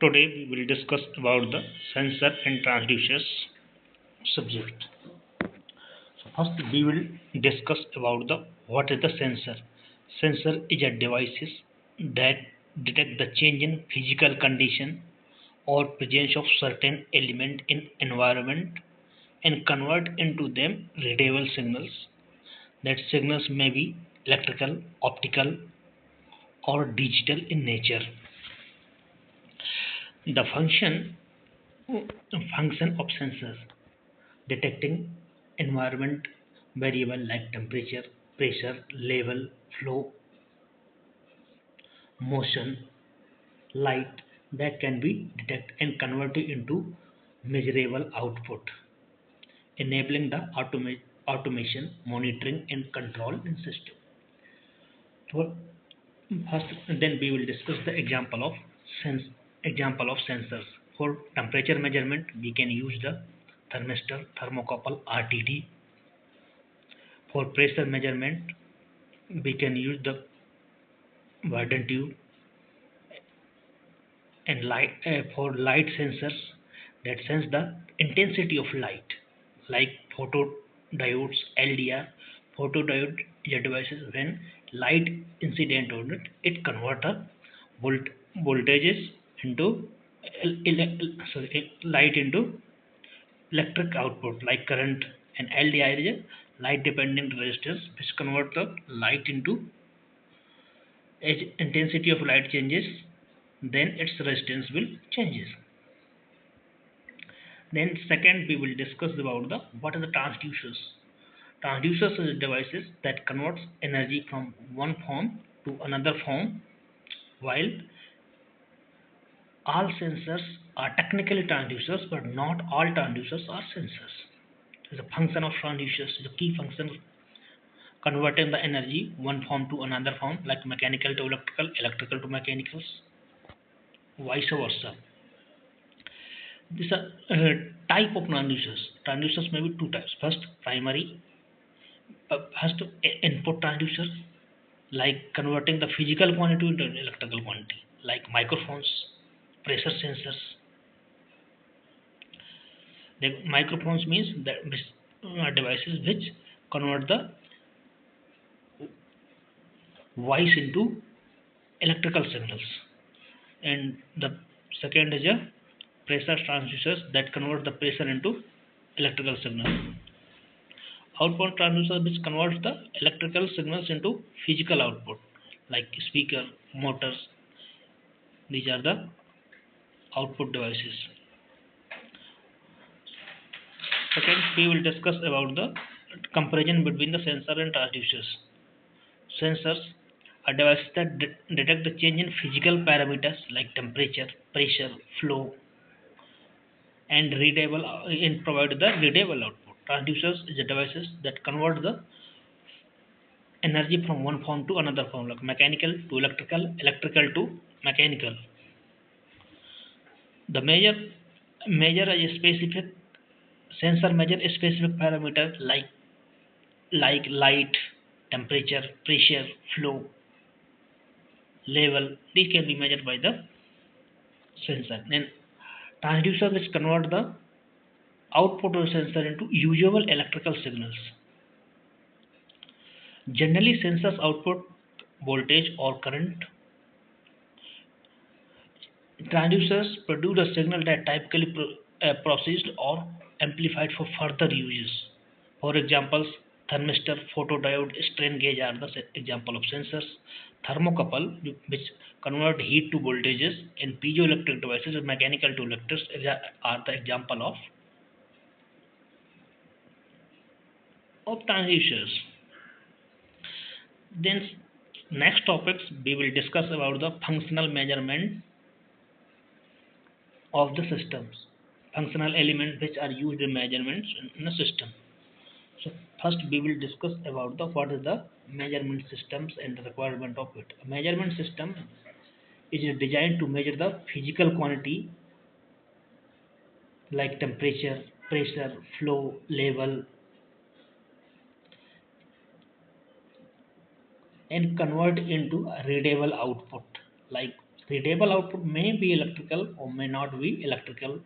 Today we will discuss about the sensor and transducers subject. So first we will discuss about the what is the sensor. Sensor is a devices that detect the change in physical condition or presence of certain element in environment and convert into them readable signals. That signals may be electrical, optical, or digital in nature. The function of sensors detecting environment variable like temperature, pressure, level, flow, motion, light that can be detected and converted into measurable output, enabling the automation, monitoring, and control in system. So first, then we will discuss the sense example of sensors. For temperature measurement, we can use the thermistor, thermocouple, RTD. For pressure measurement, we can use the Warden tube and light for light sensors that sense the intensity of light, like photodiodes, LDR. Photodiode is a device when light incident on it, it convert a volt voltages into light into electric output like current, and LDR is a light dependent resistance which convert the light into as intensity of light changes, then its resistance will changes. Then second we will discuss about the what are the transducers. Transducers are devices that converts energy from one form to another form. While all sensors are technically transducers, but not all transducers are sensors. The function of transducers, the key function converting the energy one form to another form, like mechanical to electrical, electrical to mechanicals, vice versa. These are type of transducers. Transducers may be two types. First, primary has to input transducer, like converting the physical quantity into electrical quantity, like microphones, pressure sensors. The microphones means that devices which convert the voice into electrical signals, and the second is a pressure transducers that convert the pressure into electrical signal. Outbound transducer which converts the electrical signals into physical output like speaker, motors. These are the output devices. Second, we will discuss about the comparison between the sensor and transducers. Sensors are devices that detect the change in physical parameters like temperature, pressure, flow, and readable and provide the readable output. Transducers is the devices that convert the energy from one form to another form, like mechanical to electrical, electrical to mechanical. The measure a specific sensor measure a specific parameter like light, temperature, pressure, flow, level. These can be measured by the sensor. Then transducer which convert the output of sensor into usable electrical signals. Generally, sensors output voltage or current. Transducers produce a signal that typically processed or amplified for further uses. For examples, thermistor, photodiode, strain gauge are the example of sensors. Thermocouple, which convert heat to voltages, and piezoelectric devices, mechanical to electrics, are the example of transducers. Then next topics we will discuss about the functional measurement of the systems, functional elements which are used in measurements in a system. So first we will discuss about the what is the measurement systems and the requirement of it. A measurement system is designed to measure the physical quantity like temperature, pressure, flow, level, and convert into a readable output like Readable output may be electrical or may not be electrical.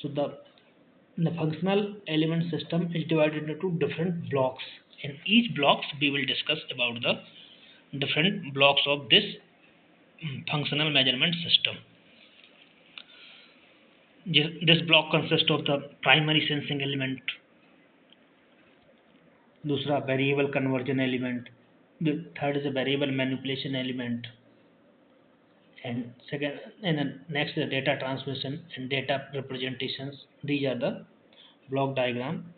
So the functional element system is divided into different blocks. In each blocks, we will discuss about the different blocks of this functional measurement system. This block consists of the primary sensing element, दूसरा variable conversion element, the third is a variable manipulation element, and second and then next is the data transmission and data representations. These are the block diagram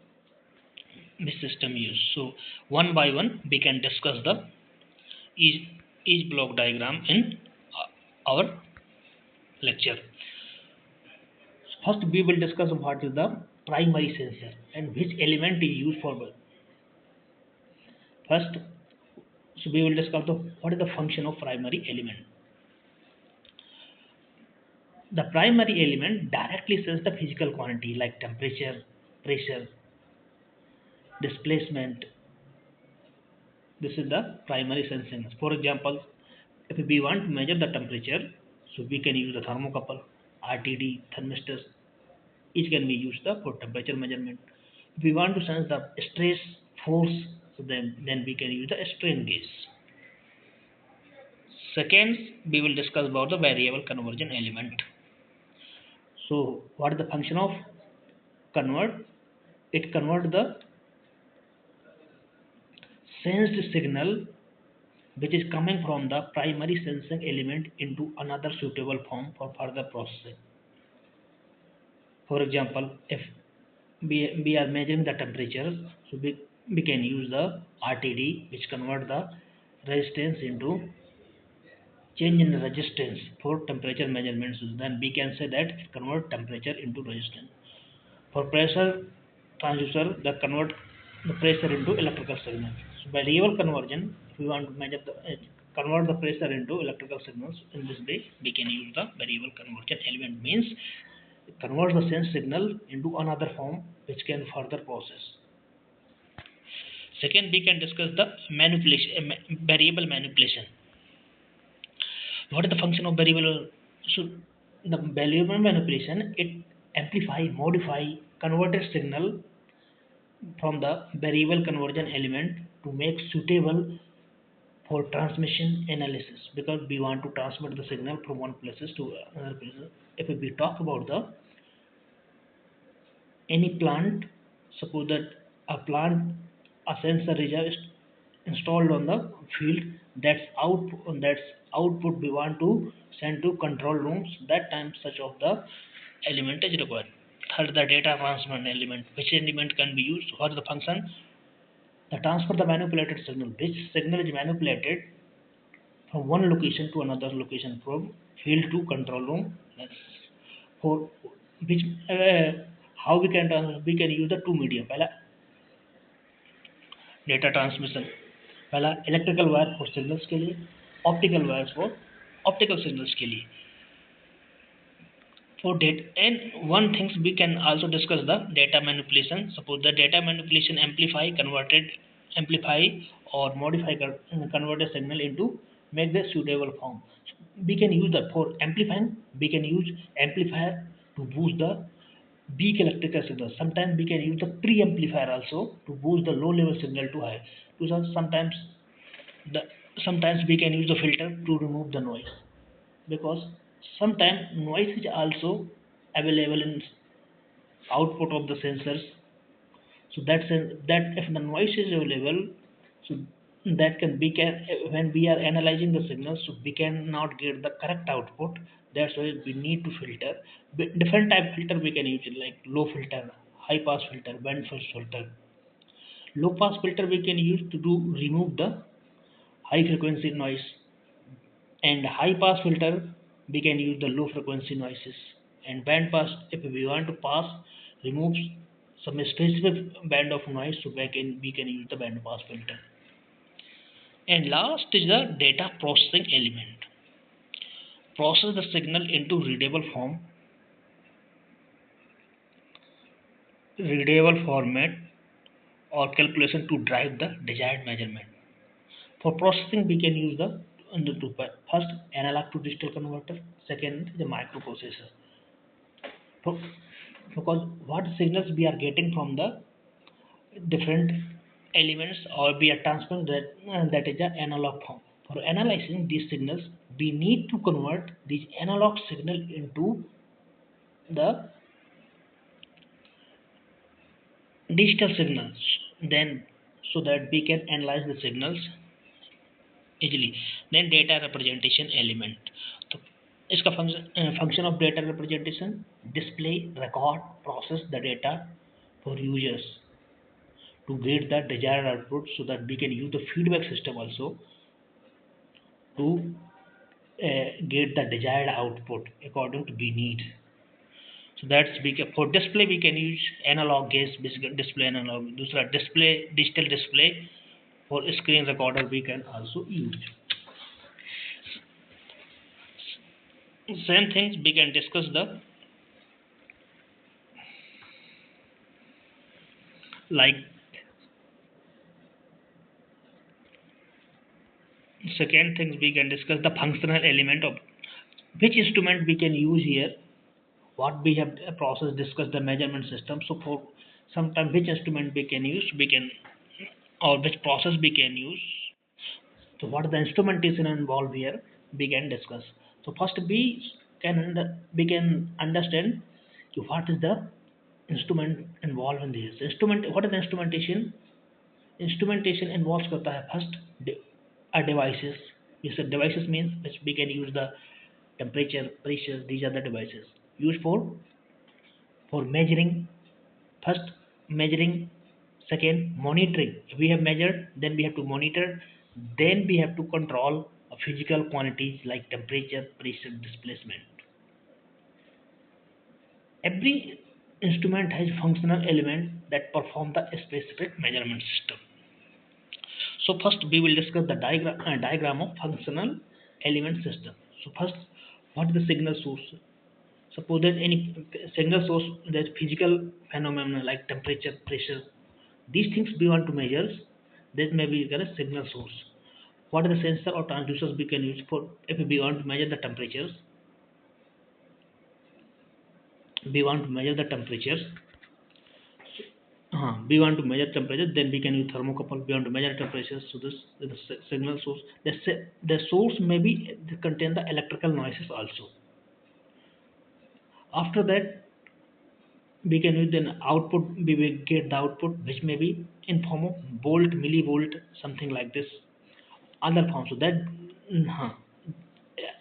this system use. So one by one we can discuss the each each block diagram in our lecture. First we will discuss what is the primary sensor and which element is used for first. So we will discuss the what is the function of primary element. The primary element directly senses the physical quantity like temperature, pressure, displacement. This is the primary sensing. For example, if we want to measure the temperature, so we can use the thermocouple, RTD, thermistors. Each can be used for temperature measurement. If we want to sense the stress, force, so then we can use the strain gauge. Second, we will discuss about the variable conversion element. So what is the function of convert? It convert the sensed signal which is coming from the primary sensing element into another suitable form for further processing. For example, if we are measuring the temperature, so we can use the RTD which convert the resistance into change in resistance for temperature measurements. Then we can say that it convert temperature into resistance. For pressure transducer, that convert the pressure into electrical signal. So by variable conversion, if we want to measure the convert the pressure into electrical signals, in this way we can use the variable conversion element. Means it converts the sense signal into another form which can further process. Second, we can discuss the manipulation, variable manipulation. What is the function of variable? So the variable manipulation, it amplify, modify, converted signal from the variable conversion element to make suitable for transmission analysis, because we want to transmit the signal from one places to another places. If we talk about the any plant, suppose that a plant, a sensor is installed on the field, that's output we want to send to control rooms. That time such of the element is required. Third, the data transmission element. Which element can be used? What is the function? The transfer the manipulated signal. Which signal is manipulated from one location to another location, from field to control room. That's for which how we can use the two medium. पहला data transmission, पहला electrical wire for signals के लिए, optical wires for optical signals के लिए. For data, and one things we can also discuss the data manipulation. Suppose the data manipulation amplify or modify convert a signal into make the suitable form. We can use that for amplifying. We can use amplifier to boost the weak electrical signal. Sometimes we can use the pre-amplifier also to boost the low level signal to high. Sometimes the sometimes we can use the filter to remove the noise, because sometimes noise is also available in output of the sensors. So that if the noise is available, so that can we can when we are analyzing the signals, so we cannot get the correct output. That's why we need to filter. Different type filter we can use it, like low filter, high pass filter, band pass filter. Low pass filter we can use to do remove the high frequency noise, and high pass filter we can use the low frequency noises, and band pass if we want to pass remove some specific band of noise, so we can use the band pass filter. And last is the data processing element. Process the signal into readable format or calculation to drive the desired measurement. For processing we can use the into two parts. First, analog to digital converter. Second, the microprocessor. So, because what signals we are getting from the different elements or we are transferring that is the analog form. For analyzing these signals, we need to convert these analog signal into the digital signals. Then, so that we can analyze the signals easily. Then data representation element. तो इसका function of data representation, display, record, process the data for users to get the desired output, so that we can use the feedback system also to get the desired output according to we need. So that's for display we can use analog gas display analog. दूसरा display digital display for screen recorder we can also use. Same things we can discuss the like second things we can discuss the functional element of which instrument we can use here. What we have process discussed the measurement system. So for sometime which instrument we can use, we can or which process we can use. So what is the instrumentation involved here? We can discuss. So first we can understand what is the instrument involved in this. Instrument. What is the instrumentation? Instrumentation involves करता है first a devices. Yes, devices means which we can use the temperature, pressure. These are the devices used for measuring. First measuring, second monitoring. If we have measured, then we have to monitor, then we have to control physical quantities like temperature, pressure, displacement. Every instrument has functional element that perform the specific measurement system. So first we will discuss the diagram of functional element system. So first, what is the signal source? Suppose that any signal source, that physical phenomena like temperature, pressure, these things we want to measure, that may be a signal source. What are the sensor or transducers we can use for if we want to measure the temperatures? We want to measure the temperatures. We want to measure temperature, then we can use thermocouple. We want to measure temperatures, so this is the signal source. The source may be contain the electrical noises also. After that, we can use an output. We will get the output, which may be in form of volt, millivolt, something like this. Other form, so that uh,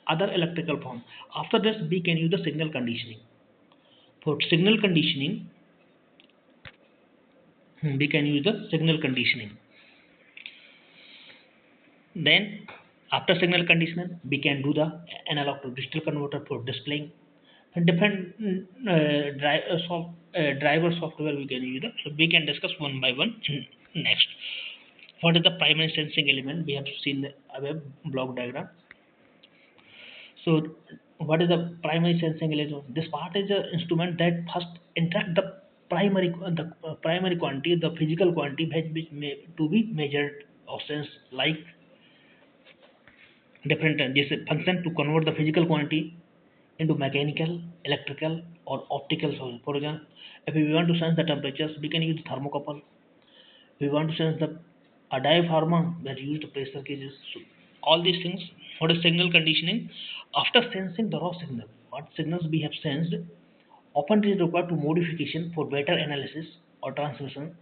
other electrical form. After this, we can use the signal conditioning. For signal conditioning, we can use the signal conditioning. Then, after signal conditioning, we can do the analog to digital converter for displaying. And different driver software we can use. So we can discuss one by one next. What is the primary sensing element? We have seen the above block diagram. So what is the primary sensing element? This part is the instrument that first interact the primary quantity, the physical quantity which may to be measured or sensed, like different this function to convert the physical quantity into mechanical, electrical, or optical source. For example, if we want to sense the temperatures, we can use thermocouple. We want to sense the a diaphragm that use the pressure gauges. So all these things. What is signal conditioning? After sensing the raw signal, what signals we have sensed, often it is required to modification for better analysis or transmission.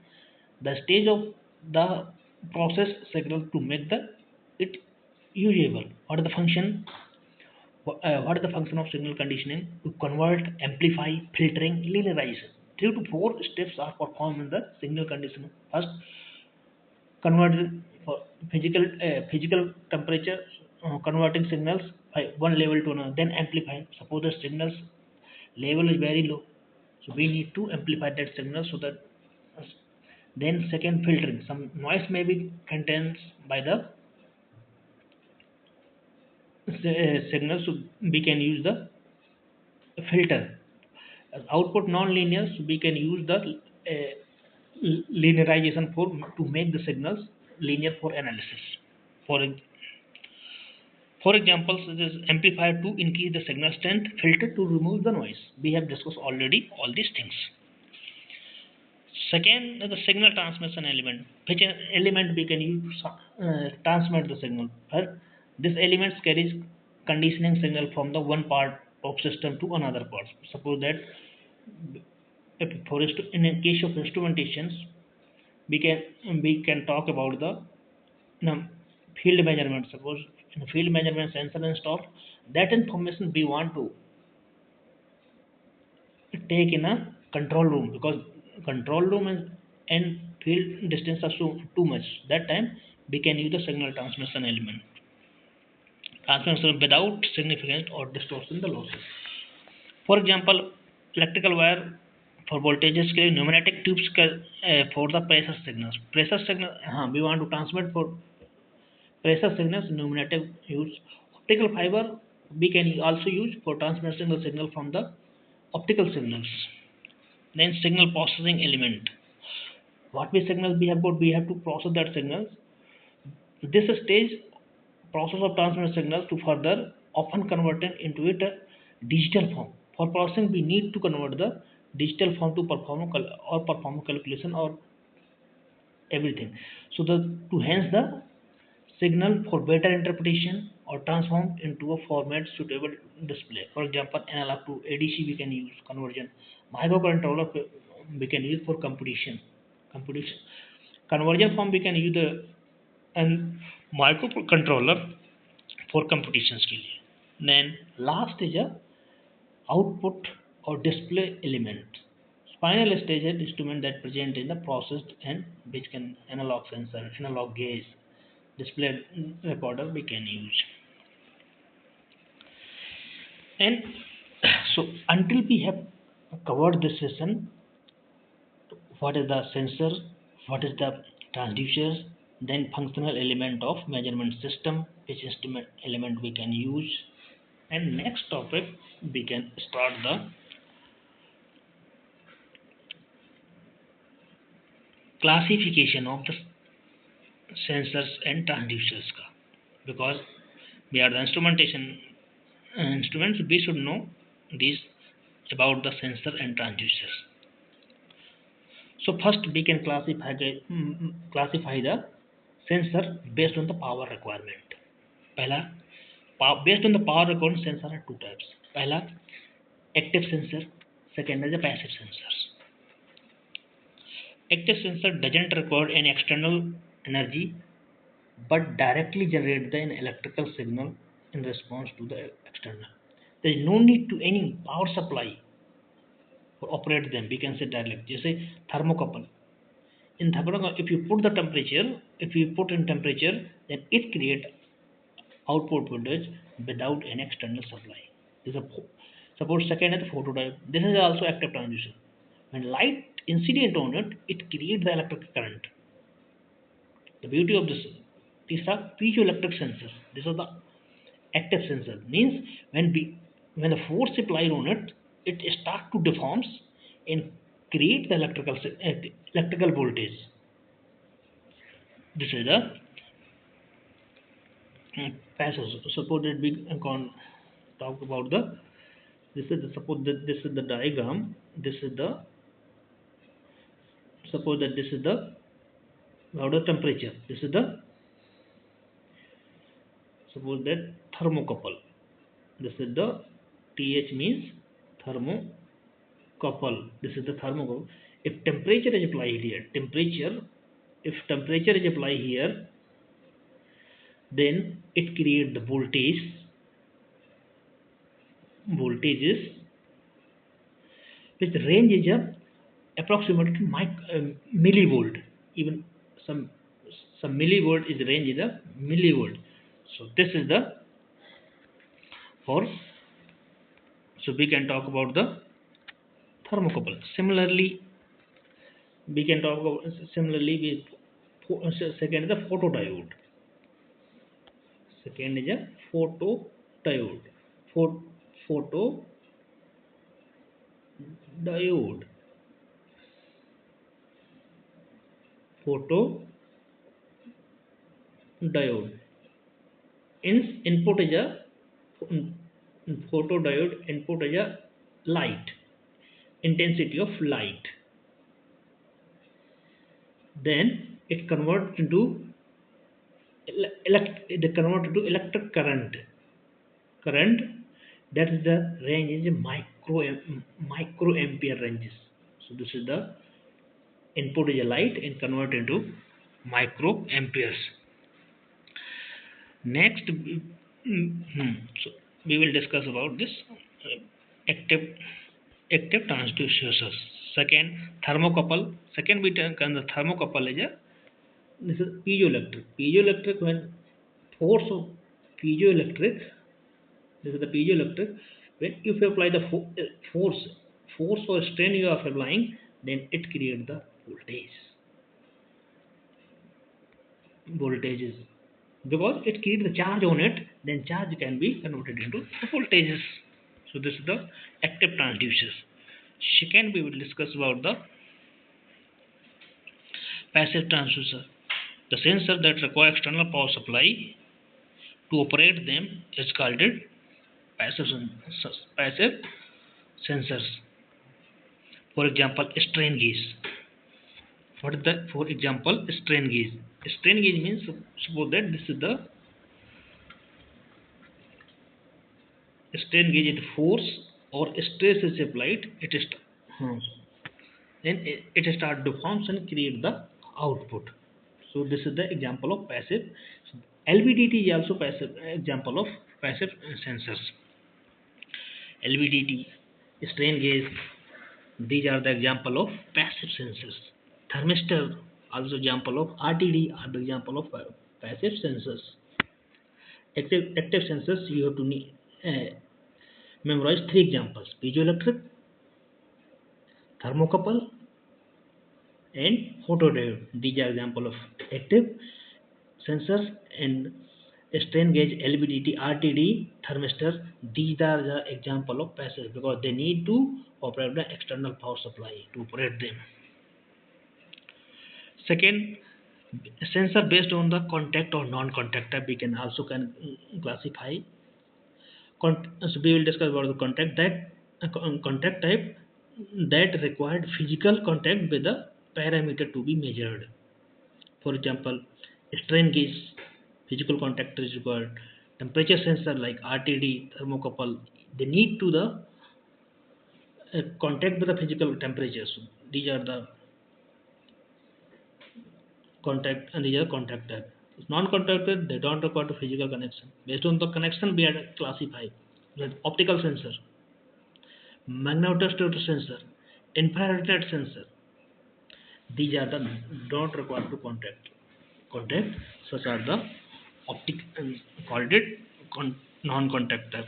The stage of the process signal to make the it usable. What is the function? What is the function of signal conditioning? To convert, amplify, filtering, linearization. 3 to 4 steps are performed in the signal conditioning. First, convert for physical temperature, converting signals by one level to another. Then amplify. Suppose the signals level is very low, so we need to amplify that signal so that. Then second, filtering. Some noise may be contained by the signal, so we can use the filter. As output non-linear, so we can use the linearization for to make the signals linear for analysis. For For example, such as amplifier to increase the signal strength, filter to remove the noise. We have discussed already all these things. Second, the signal transmission element. Which element we can use transmit the signal? This element carries conditioning signal from the one part of system to another part. Suppose that if in a case of instrumentations, we can talk about the you know, field measurement. Suppose in a field measurement sensor installed, that information we want to take in a control room, because control room and field distance are so too much. That time we can use the signal transmission element. Transmission without significant or distortion the losses. For example, electrical wire for voltages के लिए pneumatic tubes for the pressure signals. Pressure signal हाँ we want to transmit for pressure signals pneumatic use. Optical fiber we can also use for transmitting the signal from the optical signals. Then signal processing element. What we signals we have got, we have to process that signals. This stage process of transmit signals to further often converted into it a digital form. For processing we need to convert the digital form to perform calculation or everything. So the to hence the signal for better interpretation or transformed into a format suitable display. For example, analog to ADC we can use conversion. Microcontroller we can use for computation. Computation conversion form we can use the and microcontroller for computations के लिए. Then last is a output or display element. Final stage is instrument that present in the processed and which can analog sensor, analog gauge, display recorder we can use. And so until we have covered this session, what is the sensor, what is the transducers, then functional element of measurement system, which instrument element we can use, and next topic we can start the classification of the sensors and transducers का. Because we are the instrumentation instruments, we should know these about the sensor and transducers. So first we can classify the sensor based on the power requirement. पहला based on the power requirement sensor are two types. पहला active sensor, second is a passive sensors. Active sensor doesn't record any external energy but directly generate the electrical signal in response to the external. There is no need to any power supply for operate them. We can say directly. जैसे thermocouple. In thermocouple, if you put the temperature, if you put in temperature, then it create output voltage without an external supply. This is a suppose second is photodiode. This is also active transducer. When light incident on it, it creates the electric current. The beauty of this, these are piezoelectric sensors. These are the active sensor. Means when the force applied on it, it start to deforms and create the electrical voltage. This is the passive. Suppose that we can talk about the this is the, suppose that this is the diagram. This is the suppose that this is the outer temperature. This is the suppose that thermocouple. This is the TH means thermocouple. This is the thermocouple. If temperature is applied here, if temperature is applied here, then it creates the voltages which range is approximately millivolt. Even some millivolt is range is a millivolt. So this is the for. So we can talk about the thermocouple. Similarly, we can talk about second is a photodiode. Second is a photodiode. Photodiode. Photodiode. input is a photodiode, input is a light, intensity of light. Then it convert into they convert into electric current. That is the range is microampere ranges. So this is the input is a light and convert into microamperes. Next, so we will discuss about this active active transducers. Second, thermocouple. Second, we can the thermocouple is a this is piezoelectric. Piezoelectric when force of piezoelectric. This is the piezoelectric. When if you apply the force, force or strain you are applying, then it creates the voltages because it creates the charge on it, then charge can be converted into voltages. So this is the active transducers. Second, we will discuss about the passive transducer. The sensor that require external power supply to operate them is called it passive sensors. For example, strain gauge. For example, strain gauge. Strain gauge means suppose that this is the strain gauge is force or stress is applied. It is hmm, then it start to function and create the output. So this is the example of passive. LVDT is also passive example of passive sensors. LVDT, strain gauge, these are the example of passive sensors. Thermistor, also example of RTD, are the example of passive sensors. Active sensors, you have to memorize three examples: piezoelectric, thermocouple, and photodiode. These are example of active sensors. And strain gauge, LVDT, RTD, thermistor, these are the example of passive because they need to operate the external power supply to operate them. Second, sensor based on the contact or non-contact type, we can also classify. So we will discuss about the contact type that required physical contact with the parameter to be measured. For example, strain gauge, physical contact is required. Temperature sensor like RTD, thermocouple, they need to the contact with the physical temperatures. So these are the contact and these are contact type. Non-contacted, they don't require the physical connection. Based on the connection, we are classified. Optical sensor, magnetostrictor sensor, infrared sensor. These are the don't require to contact. Such are the optic called it non-contact type.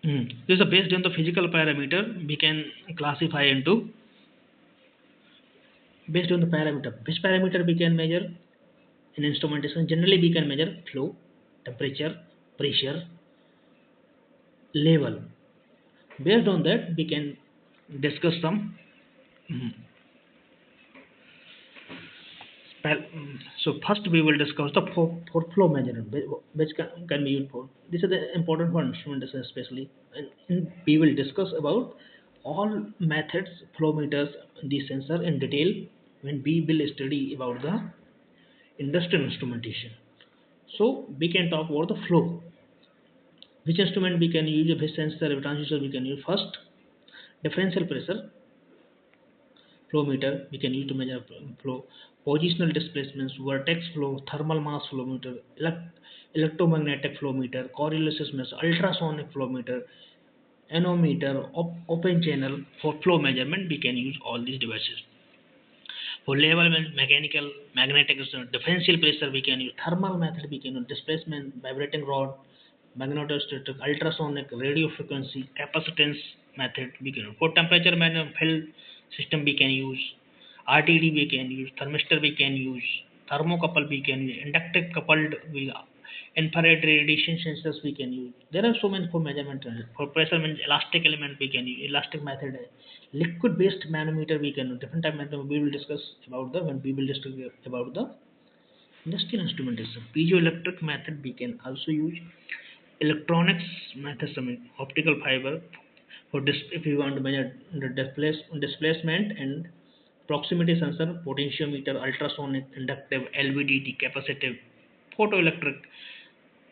This is based on the physical parameter. We can classify into based on the parameter. Which parameter we can measure in instrumentation? Generally, we can measure flow, temperature, pressure, level. Based on that, we can discuss some. mm, So first, we will discuss the for flow measurement, which can be used for. This is the important for instrumentation, especially. And we will discuss about all methods, flow meters, the sensor in detail when we will study about the industrial instrumentation. So we can talk about the flow. Which instrument we can use, which sensor, which transducer we can use first. Differential pressure flow meter we can use to measure flow. Positional displacements, vortex flow, thermal mass flow meter, electromagnetic flow meter, correlations measure, ultrasonic flow meter, anemometer, open channel. For flow measurement we can use all these devices. For level mechanical, magnetic differential pressure we can use thermal method, we can use displacement, vibrating rod, magnetostatic, ultrasonic, radio frequency, capacitance method we can use. For temperature management field system we can use RTD, we can use thermistor, we can use thermocouple, we can use inductive coupled, infrared radiation sensors we can use. There are so many for measurement. For pressure means elastic element we can use, elastic method. Liquid based manometer we can use. Different type method we will discuss about the when we will discuss about the industrial instrumentation. Piezoelectric method we can also use. Electronics method, some optical fiber for if you want to measure the displacement and proximity sensor, potentiometer, ultrasonic, inductive, LVDT, capacitive, photoelectric.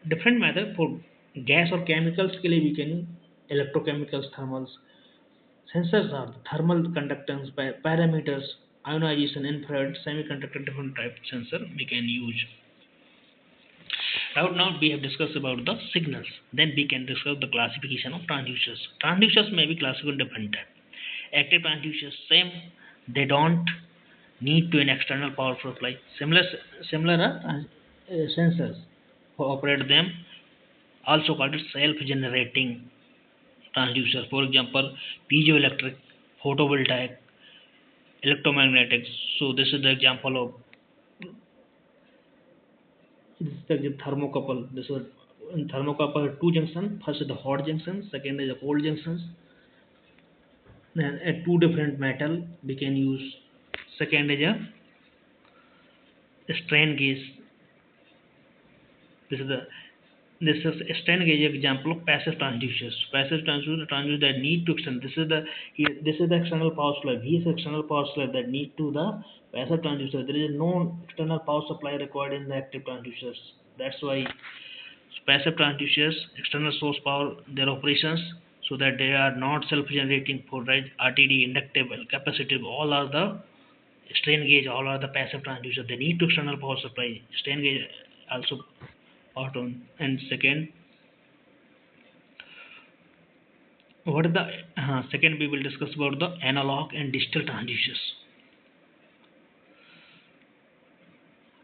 Different method for gas or chemicals के लिए we can electrochemicals, thermals. Sensors are thermal conductance, parameters, ionization, infrared, semiconductor, different type sensor we can use. Now we have discussed about the signals. Then we can discuss the classification of transducers. Transducers may be classified in different types. Active transducers, same. They don't need to an external power supply. Similar sensors who operate them also called self-generating transducers. For example, piezoelectric, photovoltaic, electromagnetics. So this is the example of this is the thermocouple. This is in thermocouple two junctions. First is the hot junction, second is the cold junctions. Then at two different metal we can use. Second is a strain gauge. This is the this is a strain gauge example of passive transducers. Passive transducers that need to extend. This is the external power supply. Here is the external power supply that need to the passive transducer. There is no external power supply required in the active transducers. That's why passive transducers external source power their operations so that they are not self-generating for right RTD, inductive, capacitive. All are the strain gauge. All are the passive transducer. They need to external power supply. Strain gauge also part on. And second, what is the second we will discuss about the analog and digital transducers.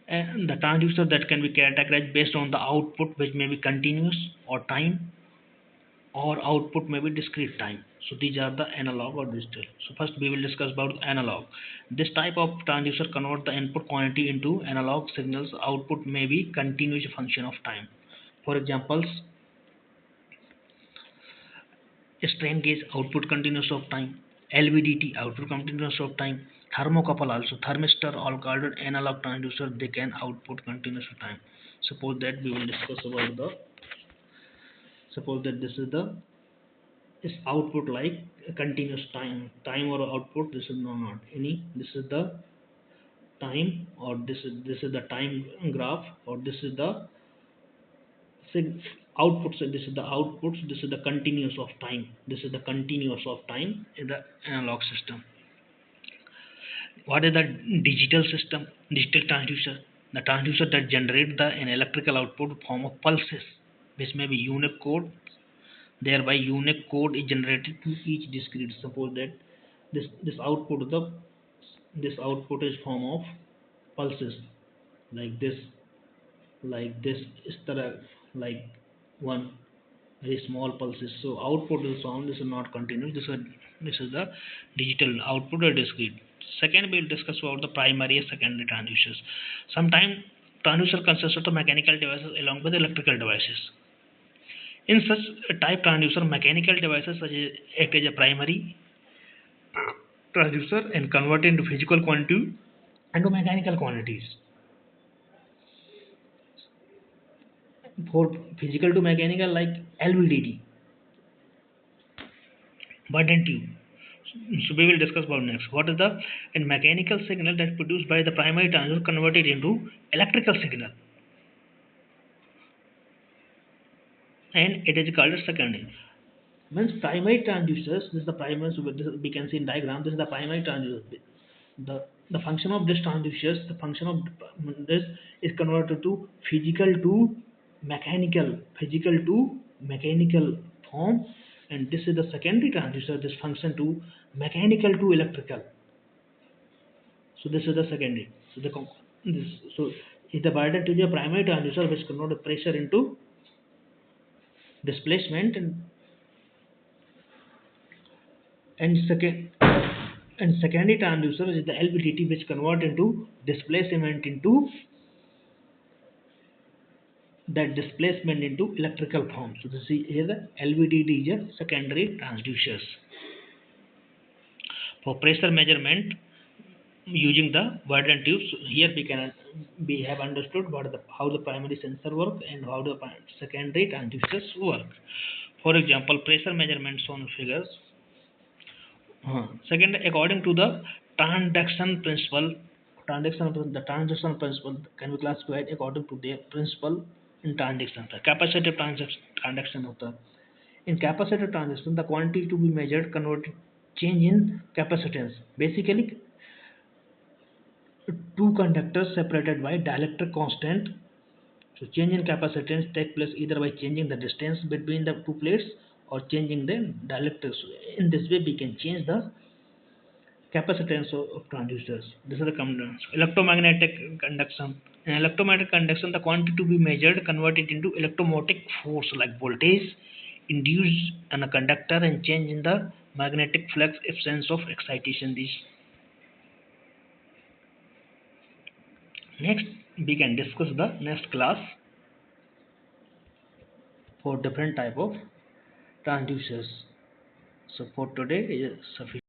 And the transducer that can be categorized based on the output, which may be continuous or time, or output may be discrete time. So these are the analog or digital. So first we will discuss about analog. This type of transducer convert the input quantity into analog signals. Output may be continuous function of time. For examples, strain gauge output continuous of time, LVDT output continuous of time, thermocouple also, thermistor all called analog transducer, they can output continuous of time. Suppose that we will discuss about the suppose that this is the is output like a continuous time or output. This is not any. This is the time or this is the time graph or this is the output. So this is the outputs. This is the continuous of time. This is the continuous of time in the analog system. What is the digital system? Digital transducer. The transducer that generate the an electrical output form of pulses, which may be unique code. Thereby, unique code is generated to each discrete. Suppose that this output is form of pulses like this is the like one very small pulses. So output is sound. This is not continuous. This is the digital output or discrete. Second, we will discuss about the primary and secondary transducers. Sometimes transducer consists of the mechanical devices along with electrical devices. In such a type transducer, mechanical devices such as act as a primary transducer and convert into physical quantity into mechanical quantities. For physical to mechanical, like LVDT, button tube. So we will discuss about next. What is the in mechanical signal that produced by the primary transducer converted into electrical signal, and it is called as secondary. Means primary transducers. This is the primary. So this we can see in diagram. This is the primary transducer. The function of this transducers, the function of this is converted to physical to mechanical form, and this is the secondary transducer. This function to mechanical to electrical. So this is the secondary. So so is divided to the primary transducer, which convert the pressure into displacement, and secondary transducer is the LVDT, which convert into displacement into that displacement into electrical form. So this is here the LVDT is a secondary transducers. For pressure measurement using the Widen tubes, here we have understood how the primary sensor work and how the secondary transducers work. For example, pressure measurements on figures. Second, according to the transaction principle, the transaction principle can be classified according to their principle in transaction. The capacitive transaction of the in capacitive transaction, the quantity to be measured converted change in capacitance. Basically, two conductors separated by dielectric constant. So change in capacitance take place either by changing the distance between the two plates or changing the dielectrics. In this way, we can change the capacitance of transistors. This is the common electromagnetic conduction. In electromagnetic conduction, the quantity to be measured converted into electromotive force like voltage induced in a conductor and change in the magnetic flux absence of excitation. This next we can discuss the next class for different type of transducers. So for today is sufficient.